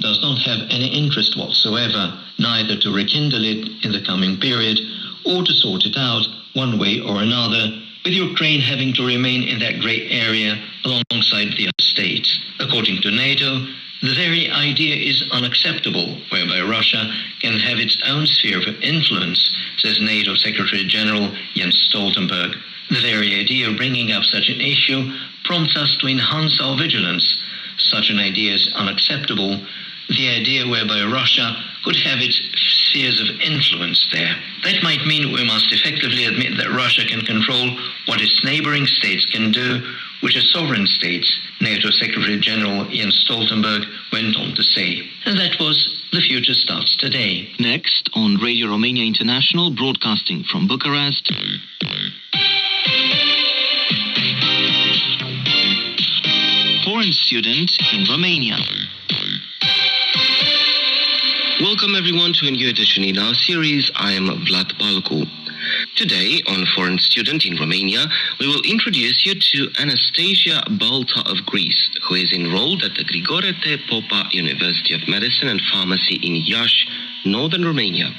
does not have any interest whatsoever, neither to rekindle it in the coming period or to sort it out one way or another, with Ukraine having to remain in that grey area alongside the other states. According to NATO, the very idea is unacceptable, whereby Russia can have its own sphere of influence, says NATO Secretary General Jens Stoltenberg. The very idea of bringing up such an issue prompts us to enhance our vigilance. Such an idea is unacceptable. The idea whereby Russia could have its spheres of influence there. That might mean we must effectively admit that Russia can control what its neighboring states can do, which are sovereign states, NATO Secretary General Jens Stoltenberg went on to say. And that was The Future Starts Today. Next on Radio Romania International, broadcasting from Bucharest. Foreign student in Romania. Welcome everyone to a new edition in our series. I am Vlad Balcu. Today on Foreign Student in Romania, we will introduce you to Anastasia Balta of Greece, who is enrolled at the Grigore T. Popa University of Medicine and Pharmacy in Iași, northern Romania.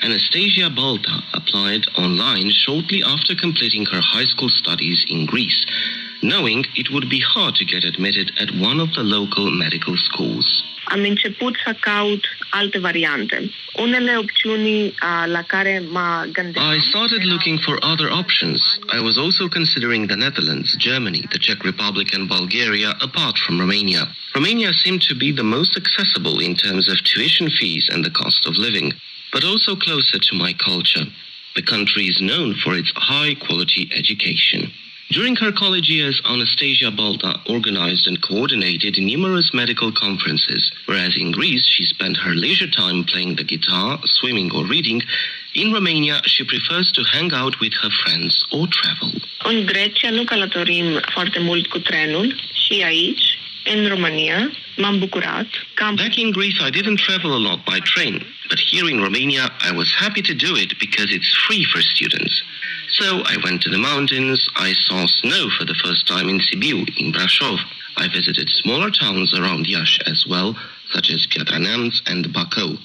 Anastasia Balta applied online shortly after completing her high school studies in Greece, knowing it would be hard to get admitted at one of the local medical schools. Am început să caut alte variante. Unele opțiuni la care mă gândeam. I started looking for other options. I was also considering the Netherlands, Germany, the Czech Republic and Bulgaria apart from Romania. Romania seemed to be the most accessible in terms of tuition fees and the cost of living, but also closer to my culture. The country is known for its high-quality education. During her college years, Anastasia Balta organized and coordinated numerous medical conferences, whereas in Greece she spent her leisure time playing the guitar, swimming or reading. In Romania, she prefers to hang out with her friends or travel. În Grecia nu călătorim foarte mult cu trenul și aici, în Romania, m-am bucurat. Back in Greece, I didn't travel a lot by train, but here in Romania, I was happy to do it because it's free for students. So I went to the mountains, I saw snow for the first time in Sibiu, in Brașov. I visited smaller towns around Iași as well, such as Piatra Neamț and Bacău.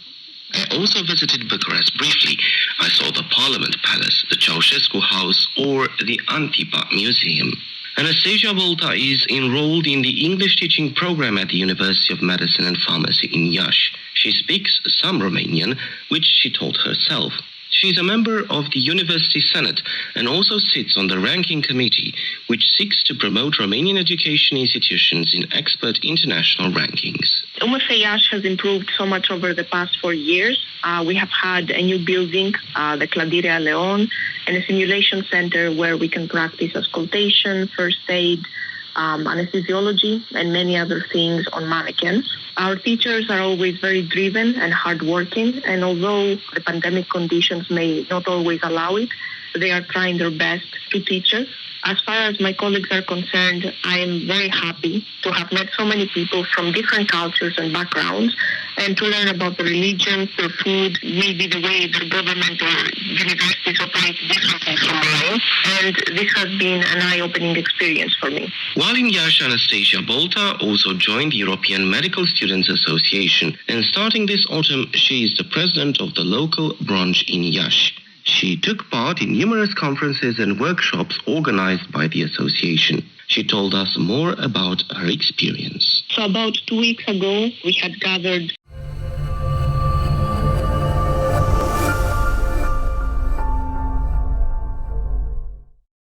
I also visited Bucharest briefly. I saw the Parliament Palace, the Ceausescu House, or the Antipa Museum. Anastasia Balta is enrolled in the English teaching program at the University of Medicine and Pharmacy in Iași. She speaks some Romanian, which she taught herself. She is a member of the University Senate and also sits on the ranking committee, which seeks to promote Romanian education institutions in expert international rankings. UMF Iași has improved so much over the past 4 years. We have had a new building, the Clădirea Leon, and a simulation center where we can practice auscultation, first aid, anesthesiology, and many other things on mannequins. Our teachers are always very driven and hardworking, and although the pandemic conditions may not always allow it, they are trying their best to teach us. As far as my colleagues are concerned, I am very happy to have met so many people from different cultures and backgrounds and to learn about their religions, their food, maybe the way their government or universities operate differently from mine. And this has been an eye-opening experience for me. While in Iași, Anastasia Balta also joined the European Medical Students Association, and starting this autumn, she is the president of the local branch in Iași. She took part in numerous conferences and workshops organized by the association. She told us more about her experience. So about 2 weeks ago, we had gathered